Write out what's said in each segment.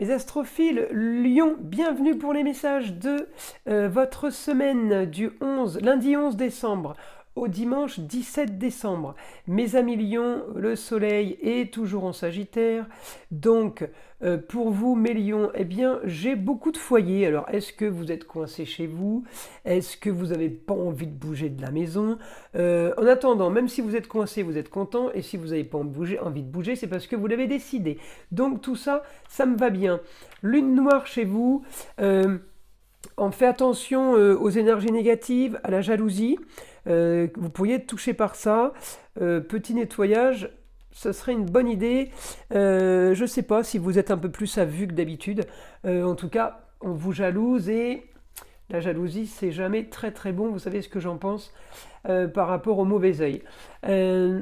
Mes astrophiles Lion, bienvenue pour les messages de votre semaine du lundi 11 décembre au dimanche 17 décembre. Mes amis Lions, le soleil est toujours en Sagittaire. Donc, pour vous, mes Lions, eh bien, j'ai beaucoup de foyers. Alors, est-ce que vous êtes coincés chez vous? Est-ce que vous n'avez pas envie de bouger de la maison? En attendant, même si vous êtes coincé, vous êtes content. Et si vous n'avez pas envie de bouger, c'est parce que vous l'avez décidé. Donc, tout ça, ça me va bien. Lune noire chez vous. On fait attention aux énergies négatives, à la jalousie. Vous pourriez être touché par ça. Petit nettoyage, ce serait une bonne idée. Je ne sais pas si vous êtes un peu plus à vue que d'habitude. En tout cas, on vous jalouse et la jalousie, c'est jamais très très bon. Vous savez ce que j'en pense par rapport au mauvais œil.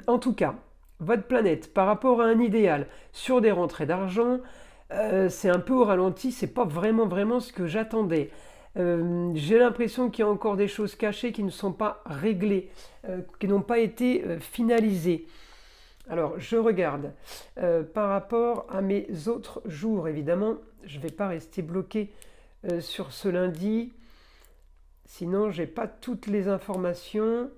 En tout cas, votre planète, par rapport à un idéal sur des rentrées d'argent, c'est un peu au ralenti. C'est pas vraiment ce que j'attendais. J'ai l'impression qu'il y a encore des choses cachées qui ne sont pas réglées, qui n'ont pas été finalisées. Alors, je regarde. Par rapport à mes autres jours, évidemment, je ne vais pas rester bloqué sur ce lundi. Sinon, je n'ai pas toutes les informations.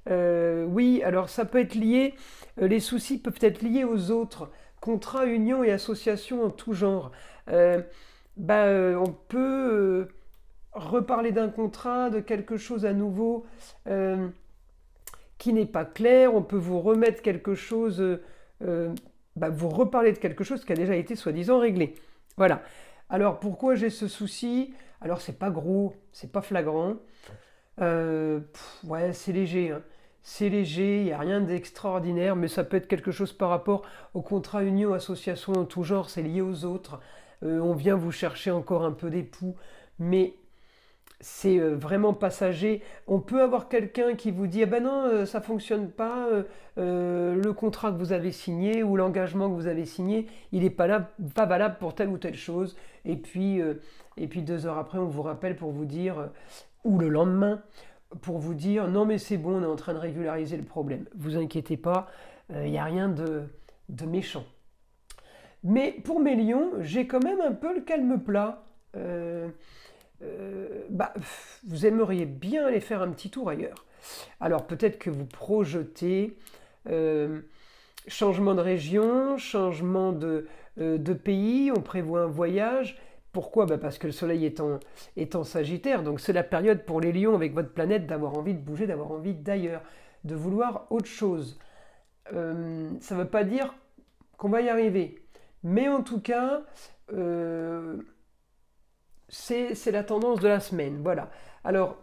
Oui, alors ça peut être lié, les soucis peuvent être liés aux autres. Contrats, unions et associations en tout genre. On peut reparler d'un contrat, de quelque chose à nouveau qui n'est pas clair. On peut vous remettre quelque chose, vous reparler de quelque chose qui a déjà été soi-disant réglé. Voilà. Alors pourquoi j'ai ce souci? Alors c'est pas gros, c'est pas flagrant. Ouais, c'est léger, hein. C'est léger, il n'y a rien d'extraordinaire, mais ça peut être quelque chose par rapport au contrat union, association en tout genre, c'est lié aux autres. On vient vous chercher encore un peu d'époux, mais c'est vraiment passager. On peut avoir quelqu'un qui vous dit ah ben non, ça fonctionne pas, le contrat que vous avez signé ou l'engagement que vous avez signé, il n'est pas valable pour telle ou telle chose. Et puis 2 heures après, on vous rappelle pour vous dire, ou le lendemain, pour vous dire non mais c'est bon, on est en train de régulariser le problème. Vous inquiétez pas, il n'y a rien de méchant. Mais pour mes lions, j'ai quand même un peu le calme plat. Vous aimeriez bien aller faire un petit tour ailleurs. Alors peut-être que vous projetez changement de région, changement de pays, on prévoit un voyage. Pourquoi? Parce que le soleil est en Sagittaire, donc c'est la période pour les lions avec votre planète d'avoir envie de bouger, d'avoir envie d'ailleurs, de vouloir autre chose. Ça ne veut pas dire qu'on va y arriver, mais en tout cas, c'est la tendance de la semaine. Voilà. Alors,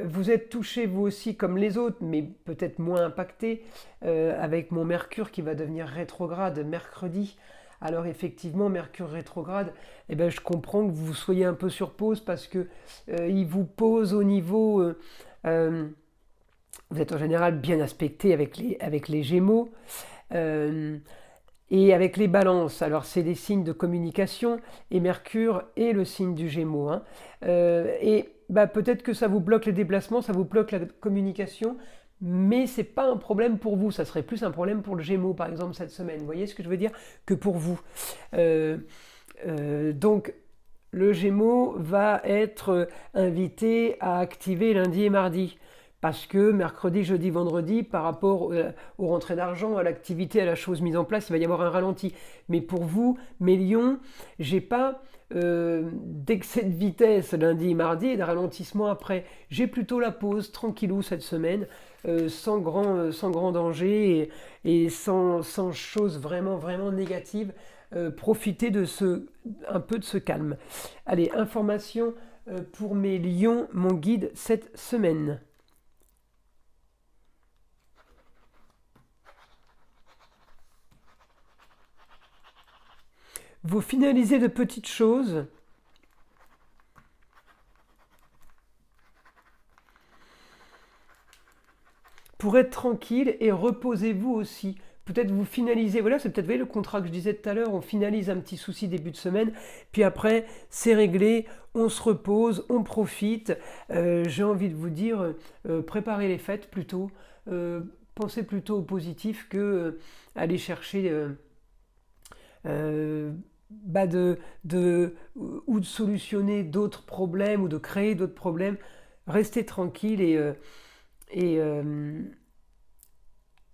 vous êtes touché vous aussi comme les autres, mais peut-être moins impacté, avec mon Mercure qui va devenir rétrograde mercredi. Alors effectivement, Mercure rétrograde, je comprends que vous soyez un peu sur pause parce que il vous pose au niveau... vous êtes en général bien aspecté avec les Gémeaux. Et avec les balances, alors c'est des signes de communication, et Mercure est le signe du Gémeaux, hein. Peut-être que ça vous bloque les déplacements, ça vous bloque la communication, mais c'est pas un problème pour vous, ça serait plus un problème pour le Gémeaux par exemple cette semaine, vous voyez ce que je veux dire, que pour vous. Donc le Gémeaux va être invité à activer lundi et mardi. Parce que mercredi, jeudi, vendredi, par rapport aux rentrées d'argent, à l'activité, à la chose mise en place, il va y avoir un ralenti. Mais pour vous, mes lions, j'ai pas d'excès de vitesse lundi et mardi et de ralentissement après. J'ai plutôt la pause, tranquillou cette semaine, sans grand danger et sans choses vraiment négatives. Profitez un peu de ce calme. Allez, information pour mes lions, mon guide cette semaine. Vous finalisez de petites choses pour être tranquille et reposez-vous aussi. Peut-être vous finalisez, voilà, c'est peut-être, vous voyez, le contrat que je disais tout à l'heure, on finalise un petit souci début de semaine, puis après, c'est réglé, on se repose, on profite. J'ai envie de vous dire, préparez les fêtes plutôt, pensez plutôt au positif que aller chercher ou de solutionner d'autres problèmes ou de créer d'autres problèmes. Restez tranquille et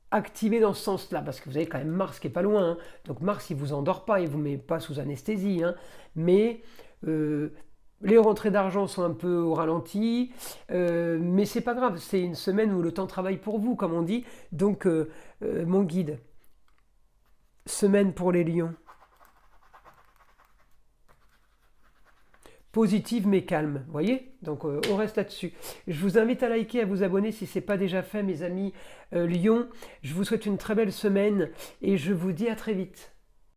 activez dans ce sens-là, parce que vous avez quand même Mars qui est pas loin, hein. Donc Mars, il vous endort pas, il vous met pas sous anesthésie, hein. Mais les rentrées d'argent sont un peu au ralenti, mais c'est pas grave, c'est une semaine où le temps travaille pour vous, comme on dit. Donc mon guide, semaine pour les lions. Positive mais calme, vous voyez. Donc on reste là-dessus. Je vous invite à liker, à vous abonner si ce n'est pas déjà fait, mes amis Lions. Je vous souhaite une très belle semaine et je vous dis à très vite.